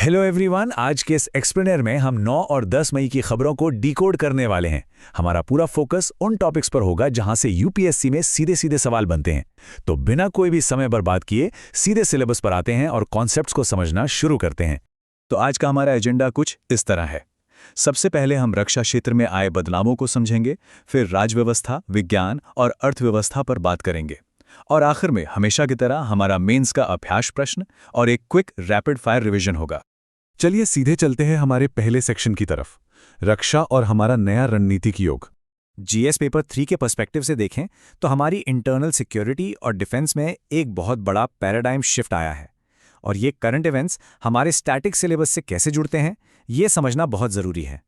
Hello everyone, आज के इस एक्सप्लेनर में हम 9 और 10 मई की खबरों को डिकोड करने वाले हैं। हमारा पूरा फोकस उन टॉपिक्स पर होगा जहां से यूपीएससी में सीधे सीधे सवाल बनते हैं। तो बिना कोई भी समय बर्बाद किए सीधे सिलेबस पर आते हैं और कॉन्सेप्ट्स को समझना शुरू करते हैं। तो आज का हमारा एजेंडा कुछ इस तरह है। सबसे पहले हम रक्षा क्षेत्र में आए बदलावों को समझेंगे, फिर राजव्यवस्था, विज्ञान और अर्थव्यवस्था पर बात करेंगे, और आखिर में हमेशा की तरह हमारा मेंस का अभ्यास प्रश्न और एक क्विक रैपिड फायर रिवीजन होगा। चलिए सीधे चलते हैं हमारे पहले सेक्शन की तरफ, रक्षा और हमारा नया रणनीतिक योग। जीएस पेपर 3 के पर्सपेक्टिव से देखें तो हमारी इंटरनल सिक्योरिटी और डिफेंस में एक बहुत बड़ा पैराडाइम शिफ्ट आया है, और ये करंट इवेंट्स हमारे स्टैटिक सिलेबस से कैसे जुड़ते हैं ये समझना बहुत ज़रूरी है।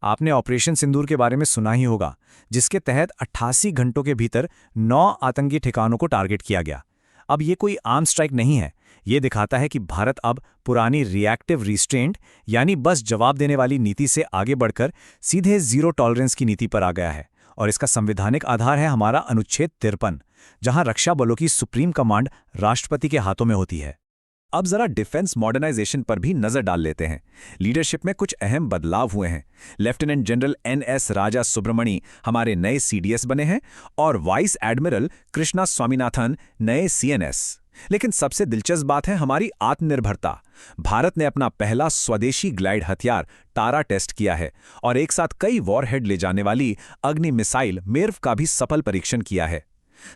आपने ऑपरेशन सिंदूर के बारे में सुना ही होगा, जिसके तहत 88 घंटों के भीतर 9 आतंकी ठिकानों को टारगेट किया गया। अब ये कोई आर्म स्ट्राइक नहीं है, ये दिखाता है कि भारत अब पुरानी रिएक्टिव रिस्ट्रेंट यानी बस जवाब देने वाली नीति से आगे बढ़कर सीधे जीरो टॉलरेंस की नीति पर आ गया है। और इसका संवैधानिक आधार है हमारा अनुच्छेद 53, जहां रक्षा बलों की सुप्रीम कमांड राष्ट्रपति के हाथों में होती है। अब जरा डिफेंस मॉडर्नाइजेशन पर भी नजर डाल लेते हैं। लीडरशिप में कुछ अहम बदलाव हुए हैं। लेफ्टिनेंट जनरल NS राजा सुब्रमणी हमारे नए CDS बने हैं और वाइस एडमिरल कृष्णा स्वामीनाथन नए CNS। लेकिन सबसे दिलचस्प बात है हमारी आत्मनिर्भरता। भारत ने अपना पहला स्वदेशी ग्लाइड हथियार तारा टेस्ट किया है और एक साथ कई वॉरहेड ले जाने वाली अग्नि मिसाइल मेर्व का भी सफल परीक्षण किया है।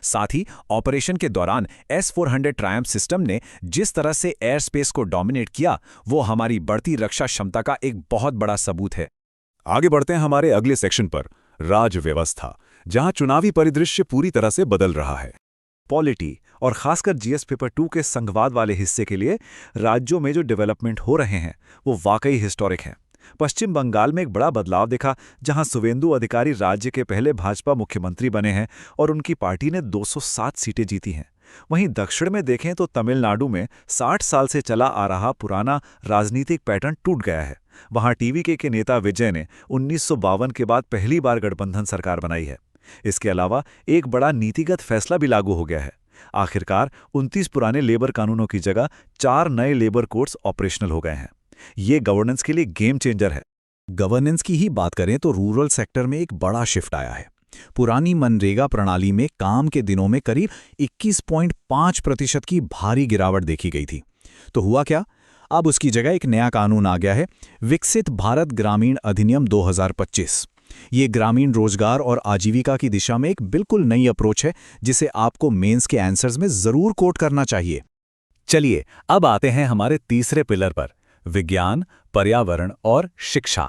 साथ ही ऑपरेशन के दौरान S-400 ट्रायम्फ सिस्टम ने जिस तरह से एयर स्पेस को डोमिनेट किया, वो हमारी बढ़ती रक्षा क्षमता का एक बहुत बड़ा सबूत है। आगे बढ़ते हैं हमारे अगले सेक्शन पर, राजव्यवस्था, जहां चुनावी परिदृश्य पूरी तरह से बदल रहा है। पॉलिटी और खासकर जीएस पेपर 2 के संघवाद वाले हिस्से के लिए राज्यों में जो डेवलपमेंट हो रहे हैं वो वाकई हिस्टोरिक हैं। पश्चिम बंगाल में एक बड़ा बदलाव दिखा, जहां शुवेंदु अधिकारी राज्य के पहले भाजपा मुख्यमंत्री बने हैं और उनकी पार्टी ने 207 सीटें जीती हैं। वहीं दक्षिण में देखें तो तमिलनाडु में 60 साल से चला आ रहा पुराना राजनीतिक पैटर्न टूट गया है। वहां टीवीके के नेता विजय ने 1952 के बाद पहली बार गठबंधन सरकार बनाई है। इसके अलावा एक बड़ा नीतिगत फैसला भी लागू हो गया है। आखिरकार 29 पुराने लेबर कानूनों की जगह 4 नए लेबर कोड्स ऑपरेशनल हो गए हैं। ये गवर्नेंस के लिए गेम चेंजर है। गवर्नेंस की ही बात करें तो रूरल सेक्टर में एक बड़ा शिफ्ट आया है। पुरानी मनरेगा प्रणाली में काम के दिनों में करीब 21.5% की भारी गिरावट देखी गई थी। तो हुआ क्या? अब उसकी जगह एक नया कानून आ गया है, विकसित भारत ग्रामीण अधिनियम 2025। ये ग्रामीण रोजगार और आजीविका की दिशा में एक बिल्कुल नई अप्रोच है, जिसे आपको मेंस के आंसर्स में जरूर कोट करना चाहिए। चलिए अब आते हैं हमारे तीसरे पिलर पर, विज्ञान, पर्यावरण और शिक्षा।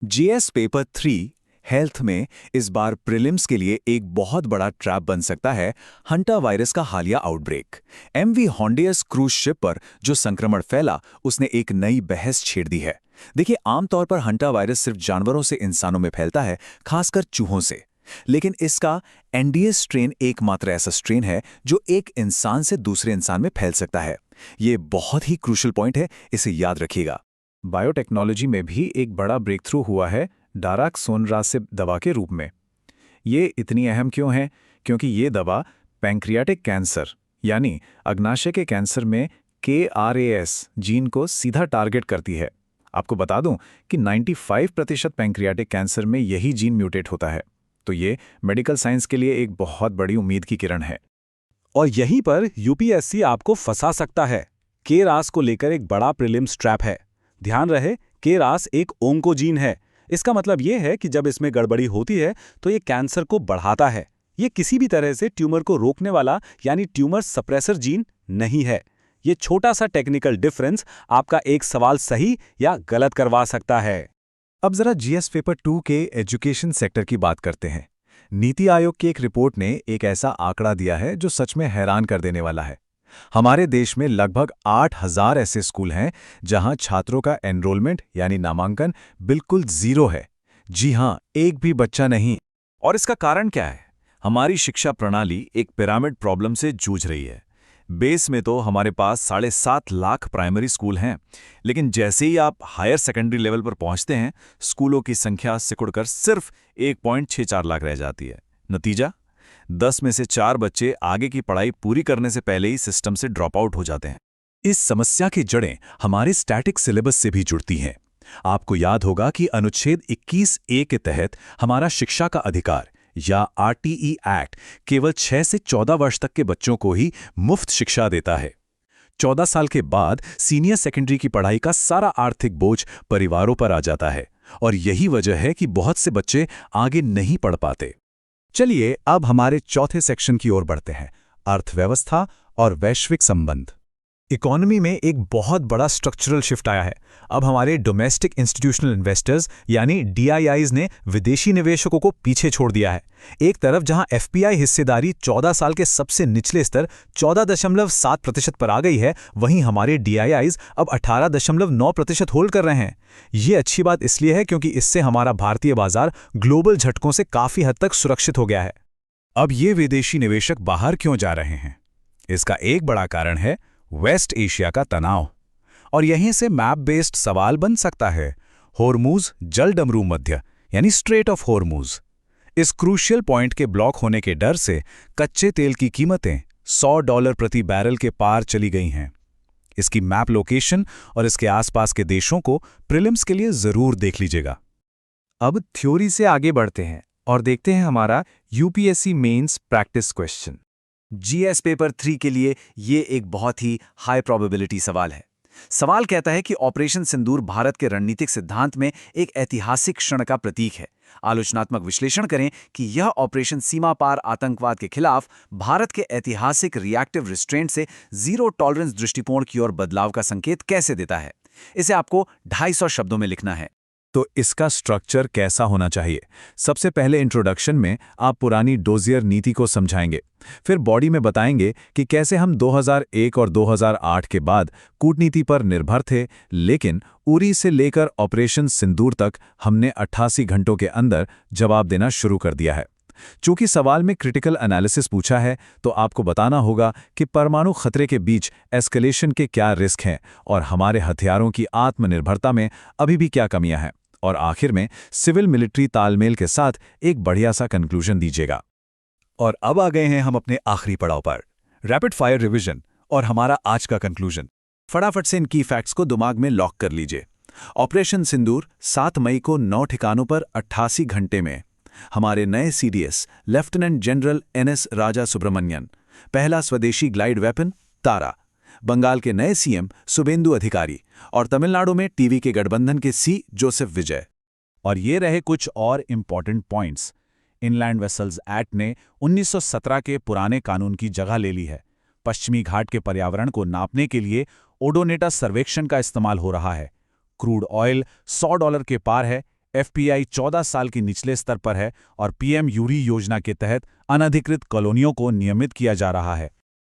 जीएस पेपर 3 हेल्थ में इस बार प्रीलिम्स के लिए एक बहुत बड़ा ट्रैप बन सकता है हंटा वायरस का हालिया आउटब्रेक। MV हॉन्डियस क्रूज शिप पर जो संक्रमण फैला, उसने एक नई बहस छेड़ दी है। देखिए, आमतौर पर हंटा वायरस सिर्फ जानवरों से इंसानों में फैलता है, खासकर चूहों से। लेकिन इसका NDS स्ट्रेन एकमात्र ऐसा स्ट्रेन है जो एक इंसान से दूसरे इंसान में फैल सकता है। ये बहुत ही क्रूशल पॉइंट है, इसे याद रखिएगा। बायोटेक्नोलॉजी में भी एक बड़ा ब्रेक थ्रू हुआ है डाराक्सोनरासिब दवा के रूप में। ये इतनी अहम क्यों है? क्योंकि ये दवा पैंक्रियाटिक कैंसर यानी अग्नाशय के कैंसर में KRAS जीन को सीधा टारगेट करती है। आपको बता दूं कि 95% पैंक्रियाटिक कैंसर में यही जीन म्यूटेट होता है। तो ये मेडिकल साइंस के लिए एक बहुत बड़ी उम्मीद की किरण है। और यहीं पर यूपीएससी आपको फंसा सकता है। KRAS को लेकर एक बड़ा प्रीलिम्स ट्रैप है। ध्यान रहे, KRAS एक ओंकोजीन है। इसका मतलब ये है कि जब इसमें गड़बड़ी होती है तो ये कैंसर को बढ़ाता है। ये किसी भी तरह से ट्यूमर को रोकने वाला यानी ट्यूमर सप्रेसर जीन नहीं है। ये छोटा सा टेक्निकल डिफरेंस आपका एक सवाल सही या गलत करवा सकता है। अब जरा जीएस पेपर 2 के एजुकेशन सेक्टर की बात करते हैं। नीति आयोग की एक रिपोर्ट ने एक ऐसा आंकड़ा दिया है जो सच में हैरान कर देने वाला है। हमारे देश में लगभग 8,000 ऐसे स्कूल हैं जहां छात्रों का एनरोलमेंट यानी नामांकन बिल्कुल जीरो है। जी हां, एक भी बच्चा नहीं। और इसका कारण क्या है? हमारी शिक्षा प्रणाली एक पिरामिड प्रॉब्लम से जूझ रही है। बेस में तो हमारे पास 7.5 लाख प्राइमरी स्कूल हैं, लेकिन जैसे ही आप हायर सेकेंडरी लेवल पर पहुंचते हैं, स्कूलों की संख्या सिकुड़कर सिर्फ 1.64 लाख रह जाती है। नतीजा, 10 में से 4 बच्चे आगे की पढ़ाई पूरी करने से पहले ही सिस्टम से ड्रॉप आउट हो जाते हैं। इस समस्या की जड़ें हमारे स्टैटिक सिलेबस से भी जुड़ती हैं। आपको याद होगा कि अनुच्छेद 21A के तहत हमारा शिक्षा का अधिकार या RTE एक्ट केवल 6 से 14 वर्ष तक के बच्चों को ही मुफ्त शिक्षा देता है। 14 साल के बाद सीनियर सेकेंडरी की पढ़ाई का सारा आर्थिक बोझ परिवारों पर आ जाता है और यही वजह है कि बहुत से बच्चे आगे नहीं पढ़ पाते। चलिए अब हमारे चौथे सेक्शन की ओर बढ़ते हैं, अर्थव्यवस्था और वैश्विक संबंध। इकोनॉमी में एक बहुत बड़ा स्ट्रक्चरल शिफ्ट आया है। अब हमारे डोमेस्टिक इंस्टीट्यूशनल इन्वेस्टर्स यानी DIIs ने विदेशी निवेशकों को पीछे छोड़ दिया है। एक तरफ जहां FPI हिस्सेदारी 14 साल के सबसे निचले स्तर 14.7% पर आ गई है, वहीं हमारे DIIs अब 18.9% होल्ड कर रहे हैं। ये अच्छी बात इसलिए है क्योंकि इससे हमारा भारतीय बाजार ग्लोबल झटकों से काफी हद तक सुरक्षित हो गया है। अब ये विदेशी निवेशक बाहर क्यों जा रहे हैं? इसका एक बड़ा कारण है वेस्ट एशिया का तनाव, और यहीं से मैप बेस्ड सवाल बन सकता है। होर्मुज जलडमरू मध्य यानी स्ट्रेट ऑफ होर्मुज, इस क्रूशियल पॉइंट के ब्लॉक होने के डर से कच्चे तेल की कीमतें $100 प्रति बैरल के पार चली गई हैं। इसकी मैप लोकेशन और इसके आसपास के देशों को प्रीलिम्स के लिए जरूर देख लीजिएगा। अब थ्योरी से आगे बढ़ते हैं और देखते हैं हमारा UPSC mains practice question. GS paper 3 के लिए ये एक बहुत ही हाई प्रोबेबिलिटी सवाल है। सवाल कहता है कि ऑपरेशन सिंदूर भारत के रणनीतिक सिद्धांत में एक ऐतिहासिक क्षण का प्रतीक है। आलोचनात्मक विश्लेषण करें कि यह ऑपरेशन सीमा पार आतंकवाद के खिलाफ भारत के ऐतिहासिक रिएक्टिव रिस्ट्रेंट से जीरो टॉलरेंस दृष्टिकोण की ओर बदलाव का संकेत कैसे देता है। इसे आपको 250 शब्दों में लिखना है। तो इसका स्ट्रक्चर कैसा होना चाहिए? सबसे पहले इंट्रोडक्शन में आप पुरानी डोजियर नीति को समझाएंगे, फिर बॉडी में बताएंगे कि कैसे हम 2001 और 2008 के बाद कूटनीति पर निर्भर थे, लेकिन उरी से लेकर ऑपरेशन सिंदूर तक हमने 88 घंटों के अंदर जवाब देना शुरू कर दिया है। चूंकि सवाल में क्रिटिकल एनालिसिस पूछा है, तो आपको बताना होगा कि परमाणु खतरे के बीच एस्केलेशन के क्या रिस्क हैं और हमारे हथियारों की आत्मनिर्भरता में अभी भी क्या कमियां हैं, और आखिर में सिविल मिलिट्री तालमेल के साथ एक बढ़िया सा कंक्लूजन दीजिएगा। और अब आ गए हैं हम अपने आखिरी पड़ाव पर, रैपिड फायर रिवीजन और हमारा आज का कंक्लूजन। फटाफट से इन की फैक्ट्स को दिमाग में लॉक कर लीजिए। ऑपरेशन सिंदूर 7 मई को 9 ठिकानों पर 88 घंटे में हमारे नए CDS लेफ्टिनेंट जनरल NS राजा सुब्रमण्यन, पहला स्वदेशी ग्लाइड वेपन तारा, बंगाल के नए CM शुभेंदु अधिकारी और तमिलनाडु में टीवी के गठबंधन के C जोसेफ विजय। और ये रहे कुछ और important points. Inland vessels act ने 1917 के पुराने कानून की जगह ले ली है। पश्चिमी घाट के पर्यावरण को नापने के लिए ओडोनेटा सर्वेक्षण का इस्तेमाल हो रहा है। क्रूड ऑयल $100 के पार है। FPI 14 साल के निचले स्तर पर है और PM यूरी योजना के तहत अनधिकृत कॉलोनियों को नियमित किया जा रहा है।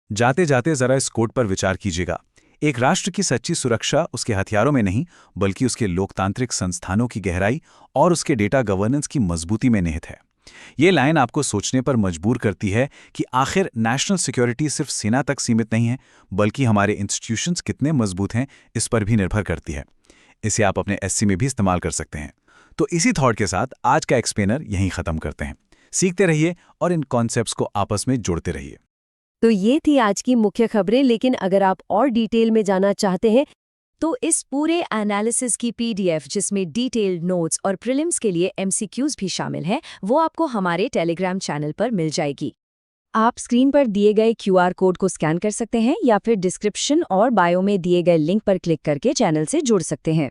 जाते जाते जरा इस कोड पर विचार कीजिएगा। एक राष्ट्र की सच्ची सुरक्षा उसके हथियारों में नहीं, बल्कि उसके लोकतांत्रिक संस्थानों की गहराई और उसके डेटा गवर्नेंस की मजबूती में निहित है। ये लाइन आपको सोचने पर मजबूर करती है कि आखिर नेशनल सिक्योरिटी सिर्फ सेना तक सीमित नहीं है, बल्कि हमारे इंस्टीट्यूशंस कितने मजबूत हैं इस पर भी निर्भर करती है। इसे आप अपने SC में भी इस्तेमाल कर सकते हैं। तो इसी थॉट के साथ आज का एक्सप्लेनर यहीं खत्म करते हैं। सीखते रहिए और इन कॉन्सेप्ट्स को आपस में जोड़ते रहिए। तो ये थी आज की मुख्य खबरें, लेकिन अगर आप और डिटेल में जाना चाहते हैं तो इस पूरे एनालिसिस की PDF, जिसमें डिटेल्ड नोट्स और प्रीलिम्स के लिए MCQs भी शामिल हैं, वो आपको हमारे टेलीग्राम चैनल पर मिल जाएगी। आप स्क्रीन पर दिए गए QR कोड को स्कैन कर सकते हैं या फिर डिस्क्रिप्शन और बायो में दिए गए लिंक पर क्लिक करके चैनल से जुड़ सकते हैं।